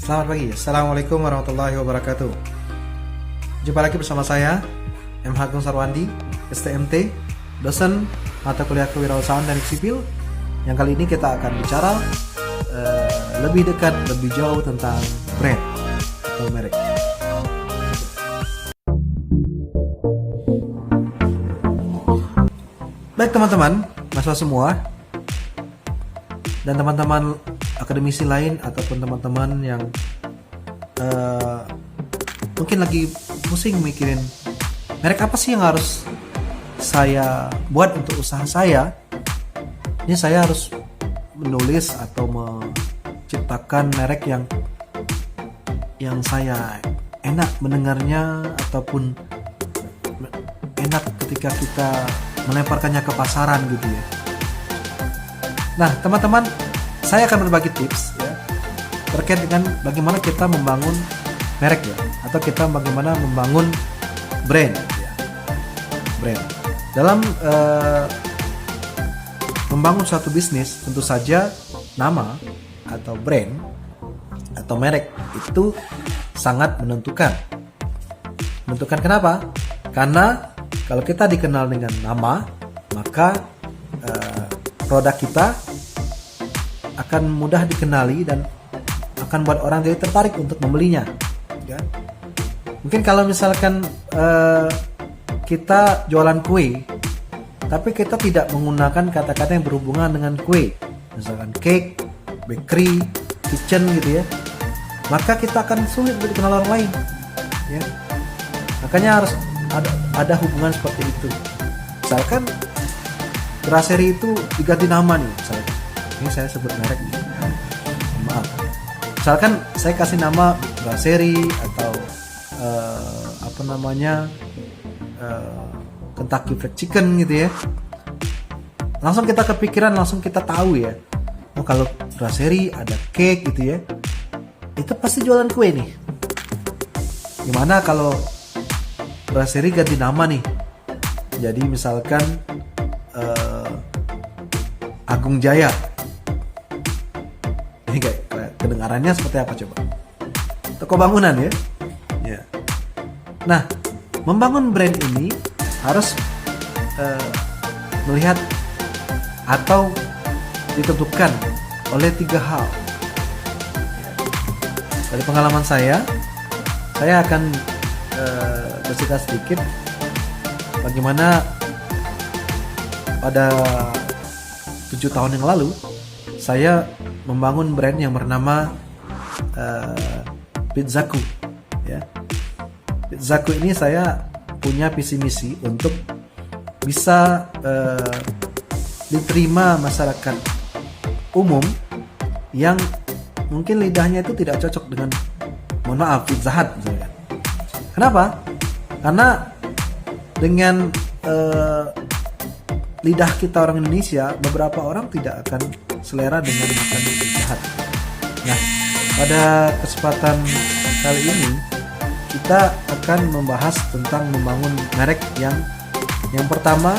Selamat pagi, Assalamualaikum warahmatullahi wabarakatuh. Jumpa lagi bersama saya, M. Agung Sarwandi, STMT, dosen mata kuliah kewirausahaan dan sipil. Yang kali ini kita akan bicara lebih dekat, lebih jauh tentang brand atau merek. Baik teman-teman, mahasiswa semua, dan teman-teman akademisi lain ataupun teman-teman yang mungkin lagi pusing mikirin merek apa sih yang harus saya buat untuk usaha saya. Ini saya harus menulis atau menciptakan merek yang saya enak mendengarnya ataupun enak ketika kita melemparkannya ke pasaran gitu ya. Nah teman-teman, saya akan berbagi tips ya, terkait dengan bagaimana kita membangun merek ya, atau kita bagaimana membangun brand ya. Brand dalam membangun suatu bisnis, tentu saja nama atau brand atau merek itu sangat menentukan. Menentukan kenapa? Karena kalau kita dikenal dengan nama, maka produk kita akan mudah dikenali dan akan buat orang jadi tertarik untuk membelinya ya. Mungkin kalau misalkan kita jualan kue, tapi kita tidak menggunakan kata-kata yang berhubungan dengan kue, misalkan cake, bakery, kitchen gitu ya, maka kita akan sulit untuk dikenal orang lain ya. Makanya harus ada hubungan seperti itu. Misalkan brasserie itu diganti nama nih, misalkan ini saya sebut merek nih. Maaf. Misalkan saya kasih nama brasserie atau Kentucky Fried Chicken gitu ya. Langsung kita kepikiran, langsung kita tahu ya. Oh kalau brasserie ada cake gitu ya, itu pasti jualan kue nih. Gimana kalau brasserie ganti nama nih? Jadi misalkan Agung Jaya. Ini kayak kedengarannya seperti apa coba? Toko bangunan ya. Ya. Nah, membangun brand ini harus melihat atau ditentukan oleh 3 hal. Dari pengalaman saya akan bercerita sedikit bagaimana pada 7 tahun yang lalu saya membangun brand yang bernama Pizzaku ya. Pizzaku ini saya punya visi misi untuk bisa diterima masyarakat umum yang mungkin lidahnya itu tidak cocok dengan, mohon maaf, Pizza Hut misalnya. Kenapa? Karena dengan lidah kita orang Indonesia, beberapa orang tidak akan selera dengan makan Pizza Hut. Nah, pada kesempatan kali ini kita akan membahas tentang membangun merek yang pertama.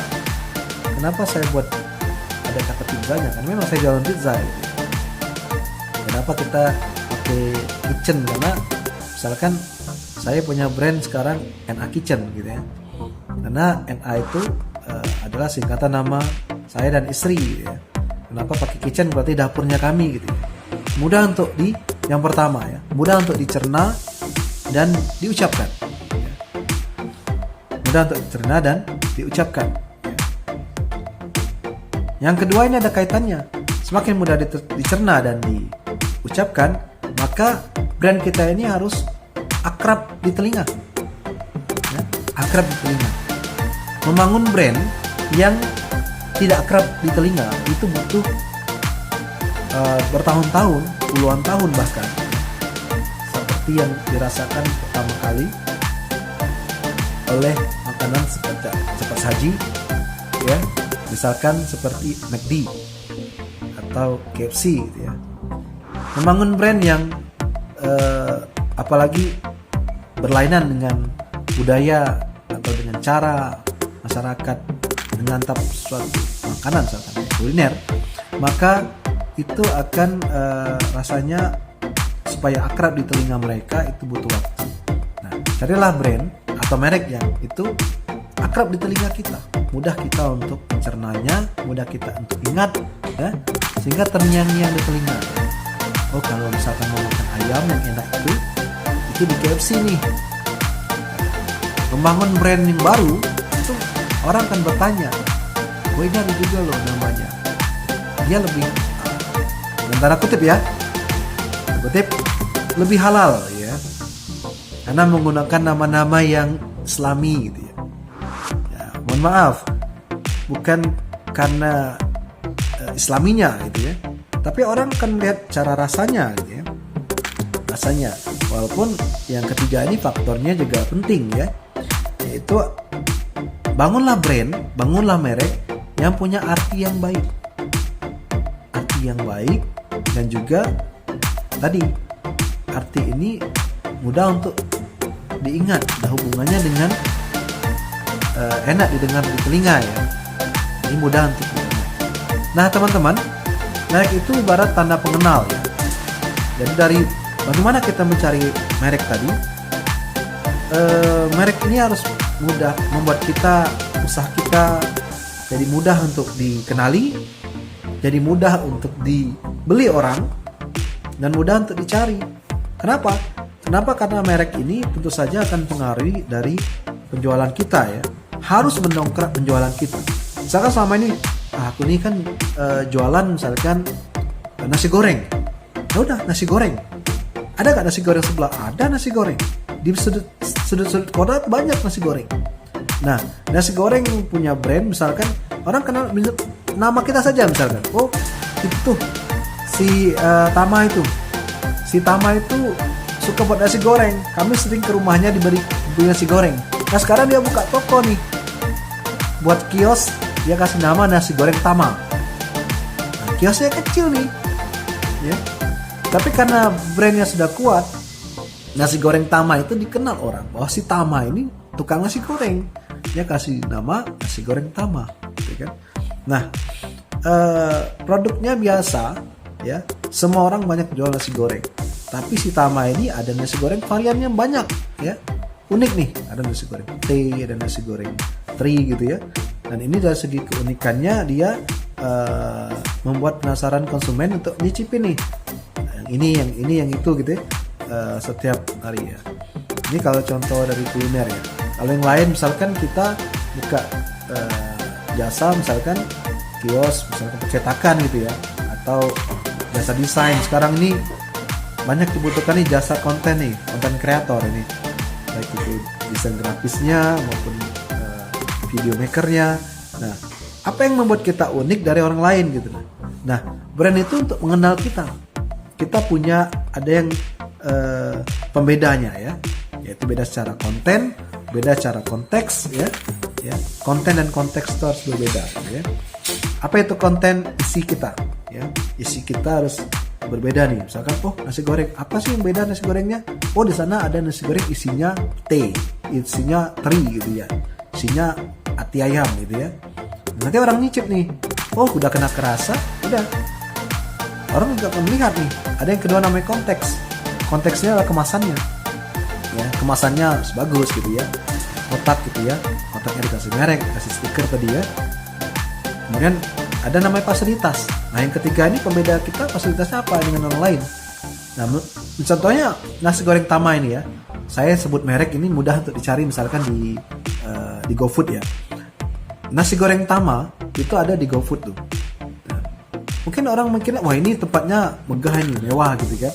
Kenapa saya buat ada kata pizzanya? Karena memang saya jualan pizza gitu. Kenapa kita pakai kitchen? Karena misalkan saya punya brand sekarang NA Kitchen gitu ya. Karena NA itu adalah singkatan nama saya dan istri gitu ya. Kenapa pakai kitchen? Berarti dapurnya kami gitu ya. Mudah untuk yang pertama ya, mudah untuk dicerna dan diucapkan ya. Mudah untuk dicerna dan diucapkan ya. Yang kedua, ini ada kaitannya. Semakin mudah dicerna dan diucapkan, maka brand kita ini harus akrab di telinga ya. Akrab di telinga. Membangun brand yang tidak akrab di telinga itu butuh bertahun-tahun, puluhan tahun bahkan, seperti yang dirasakan pertama kali oleh makanan cepat saji ya, misalkan seperti McD atau KFC gitu ya. Membangun brand yang apalagi berlainan dengan budaya atau dengan cara masyarakat menyantap suatu makanan, misalkan kuliner, maka itu akan rasanya supaya akrab di telinga mereka itu butuh waktu. Nah, carilah brand atau merek yang itu akrab di telinga kita, mudah kita untuk mencernanya, mudah kita untuk ingat, ya, sehingga terngiang-ngiang di telinga. Oh, kalau misalkan mau makan ayam yang enak itu di KFC nih. Membangun brand yang baru, itu orang akan bertanya, oh ini ada juga loh namanya. Dia lebih, antara kutip ya, kutip, lebih halal ya, karena menggunakan nama-nama yang Islami gitu ya. Mohon maaf, bukan karena Islaminya gitu ya, tapi orang akan lihat cara rasanya gitu ya. Rasanya, walaupun yang ketiga ini faktornya juga penting ya, yaitu bangunlah brand, bangunlah merek yang punya arti yang baik. Arti yang baik, dan juga tadi arti ini mudah untuk diingat, ada hubungannya dengan enak didengar di telinga ya. Ini mudah untuk diingat. Nah teman-teman, merek itu ibarat tanda pengenal ya. Jadi dari bagaimana kita mencari merek tadi, merek ini harus mudah membuat kita, usaha kita jadi mudah untuk dikenali, jadi mudah untuk dibeli orang, dan mudah untuk dicari. Kenapa? Kenapa? Karena merek ini tentu saja akan pengaruhi dari penjualan kita ya. Harus mendongkrak penjualan kita. Misalkan selama ini aku ini kan jualan misalkan nasi goreng. Ya udah, nasi goreng. Ada gak nasi goreng sebelah? Ada nasi goreng. Di sudut-sudut kota banyak nasi goreng. Nah, nasi goreng punya brand misalkan, orang kenal nama kita saja misalkan. Oh, itu tuh si Tama itu. Si Tama itu suka buat nasi goreng. Kami sering ke rumahnya diberi nasi goreng. Nah sekarang dia buka toko nih, buat kios, dia kasih nama nasi goreng Tama. Nah, kiosnya kecil nih ya. Tapi karena brandnya sudah kuat, nasi goreng Tama itu dikenal orang, bahwa si Tama ini tukang nasi goreng. Dia kasih nama nasi goreng Tama gitu kan. Nah produknya biasa ya, semua orang banyak jual nasi goreng. Tapi si Tama ini ada nasi goreng variannya banyak ya. Unik nih, ada nasi goreng T, ada nasi goreng teri gitu ya. Dan ini dari segi keunikannya dia membuat penasaran konsumen untuk nyicipin nih. Yang ini, yang itu gitu ya. Setiap hari ya. Ini kalau contoh dari kuliner ya. Kalau yang lain misalkan kita buka jasa misalkan kios, misalkan percetakan gitu ya, atau jasa desain. Sekarang ini banyak dibutuhkan nih jasa konten nih, konten kreator ini. Baik itu desain grafisnya maupun video makernya. Nah, apa yang membuat kita unik dari orang lain gitu. Nah, brand itu untuk mengenal kita. Kita punya ada yang pembedanya ya, yaitu beda secara konten, beda secara konteks ya. Konten dan konteks itu harus berbeda ya. Apa itu konten? Isi kita ya. Isi kita harus berbeda nih. Misalkan nasi goreng, apa sih yang beda nasi gorengnya? Oh, di sana ada nasi goreng isinya T, isinya teri gitu ya, isinya ati ayam gitu ya. Nanti orang nyicip nih, oh udah kena kerasa, udah orang juga akan melihat nih. Ada yang kedua namanya konteks. Konteksnya adalah kemasannya ya, kemasannya harus bagus gitu ya, kotak gitu ya, kotaknya dikasih merek, dikasih stiker tadi ya. Kemudian ada namanya fasilitas. Nah yang ketiga ini pembeda kita, fasilitasnya apa dengan orang lain. Nah contohnya nasi goreng Tama ini ya, saya sebut merek ini mudah untuk dicari misalkan di GoFood ya. Nasi goreng Tama itu ada di GoFood tuh. Nah, mungkin orang mikirnya wah ini tempatnya megah ini, mewah gitu kan.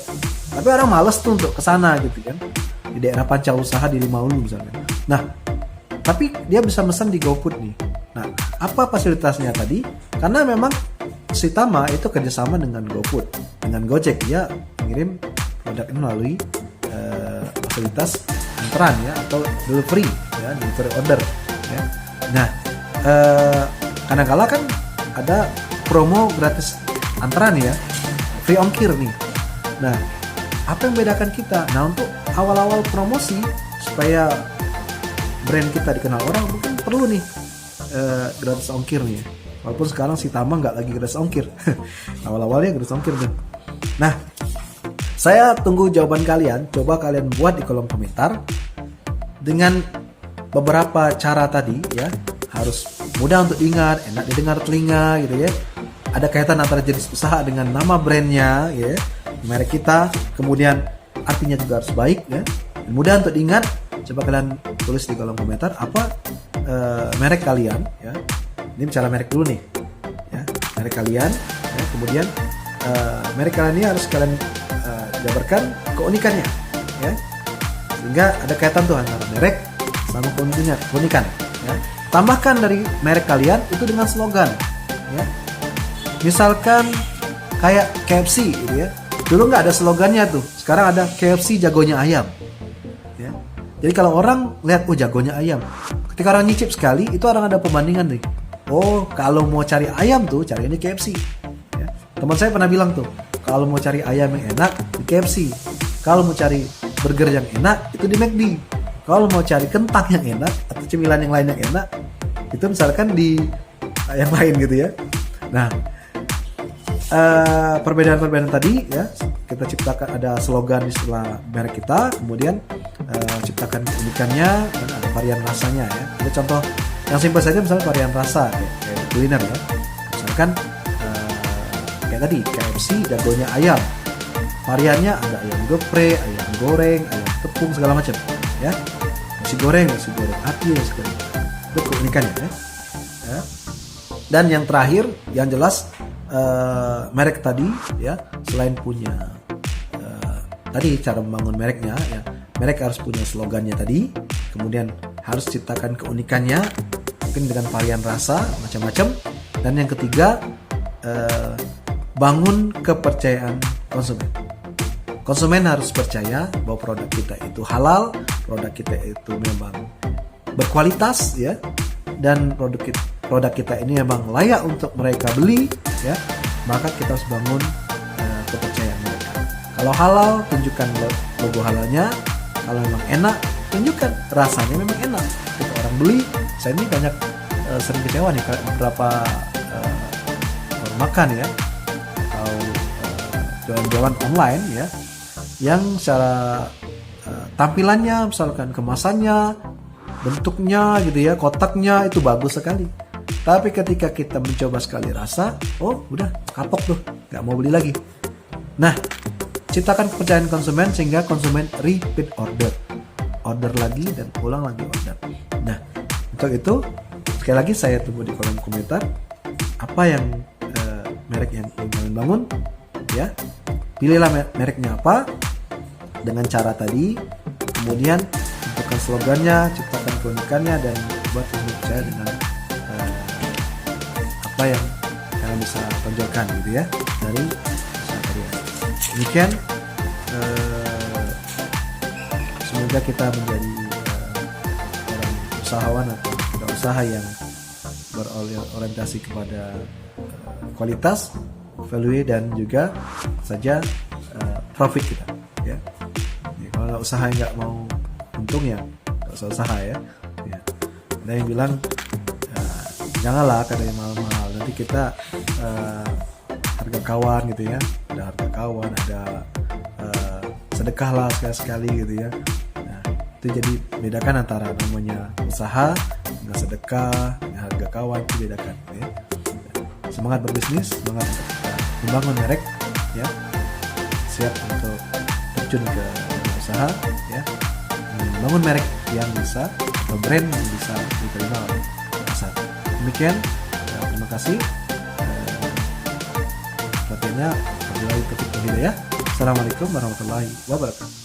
Tapi orang males tuh untuk kesana gitu kan. Di daerah Panca Usaha di Limaulu misalnya. Nah tapi dia bisa pesan di GoFood nih. Nah apa fasilitasnya tadi? Karena memang si Tama itu kerjasama dengan GoFood, dengan Gojek, dia mengirim produk ini melalui fasilitas antaran ya, atau delivery ya, delivery order ya. Nah kadang-kala kan ada promo gratis antaran ya, free ongkir nih. Nah apa yang membedakan kita? Nah untuk awal-awal promosi supaya brand kita dikenal orang, mungkin perlu nih gratis ongkir nih ya. Walaupun sekarang si Tama nggak lagi gratis ongkir. Awal-awalnya gratis ongkir tuh. Nah Saya tunggu jawaban kalian. Coba kalian buat di kolom komentar dengan beberapa cara tadi ya. Harus mudah untuk diingat, enak didengar telinga gitu ya. Ada kaitan antara jenis usaha dengan nama brandnya ya, merek kita. Kemudian artinya juga harus baik ya. Mudah untuk diingat. Coba kalian tulis di kolom komentar apa merek kalian ya. Ini bicara merek dulu nih ya. Merek kalian ya. Kemudian merek kalian ini harus kalian jabarkan keunikannya ya. Sehingga ada kaitan tuh antara merek sama keunikan ya. Tambahkan dari merek kalian itu dengan slogan ya. Misalkan kayak KFC gitu ya. Dulu nggak ada slogannya tuh. Sekarang ada KFC jagonya ayam. Ya. Jadi kalau orang lihat jagonya ayam, ketika orang nyicip sekali itu orang ada pembandingan nih. Oh, kalau mau cari ayam tuh cari ini KFC. Ya. Teman saya pernah bilang tuh, kalau mau cari ayam yang enak di KFC. Kalau mau cari burger yang enak itu di McD. Kalau mau cari kentang yang enak atau cemilan yang lain yang enak itu misalkan di yang lain gitu ya. Nah, perbedaan-perbedaan tadi ya, kita ciptakan ada slogan istilah merek kita, kemudian ciptakan keunikannya dan ada varian rasanya ya. Ini contoh yang simpel saja, misalnya varian rasa kayak kuliner ya. Misalkan kayak tadi KFC jagonya ayam, variannya ada ayam geprek, ayam goreng, ayam tepung segala macam ya. Nasi goreng api dan segala itu keunikannya ya. Dan yang terakhir yang jelas merek tadi ya, selain punya tadi cara membangun mereknya ya, merek harus punya slogannya tadi, kemudian harus ciptakan keunikannya mungkin dengan varian rasa macam-macam, dan yang ketiga bangun kepercayaan konsumen. Konsumen harus percaya bahwa produk kita itu halal, produk kita itu memang berkualitas ya, dan produk kita ini memang layak untuk mereka beli ya. Maka kita harus bangun kepercayaan mereka. Kalau halal, tunjukkan logo halalnya. Kalau memang enak, tunjukkan rasanya memang enak. Ketika orang beli, saya ini banyak sering kecewa nih beberapa orang makan ya, atau jualan-jualan online ya, yang secara tampilannya, misalkan kemasannya, bentuknya gitu ya, kotaknya itu bagus sekali. Tapi ketika kita mencoba sekali rasa, oh udah kapok tuh, nggak mau beli lagi. Nah, ciptakan kepercayaan konsumen sehingga konsumen repeat order lagi dan ulang lagi order. Nah, untuk itu sekali lagi saya tunggu di kolom komentar apa yang merek yang ingin kalian bangun ya. Pilihlah mereknya apa dengan cara tadi, kemudian tentukan slogannya, ciptakan keunikannya, dan buat percaya dengan apa yang kalian bisa tonjolkan gitu ya dari usaha kalian. Demikian, semoga kita menjadi orang usahawan atau usaha yang berorientasi kepada kualitas, value, dan juga saja profit kita ya. Jadi, kalau usaha nggak mau untung ya nggak usah usaha ya. Ada yang bilang janganlah kadang mahal-mahal, nanti kita harga kawan gitu ya, ada harga kawan, ada sedekah lah sekali-sekali gitu ya. Nah, itu jadi bedakan antara namanya usaha dengan sedekah, dengan harga kawan, itu bedakan ya. Semangat berbisnis, semangat membangun merek ya, siap untuk terjun ke usaha ya, membangun merek yang bisa atau brand yang bisa diterima oleh pasar. Demikian, terima kasih. Perhatiannya, wabillahi taufiq wal hidayah. Assalamualaikum warahmatullahi wabarakatuh.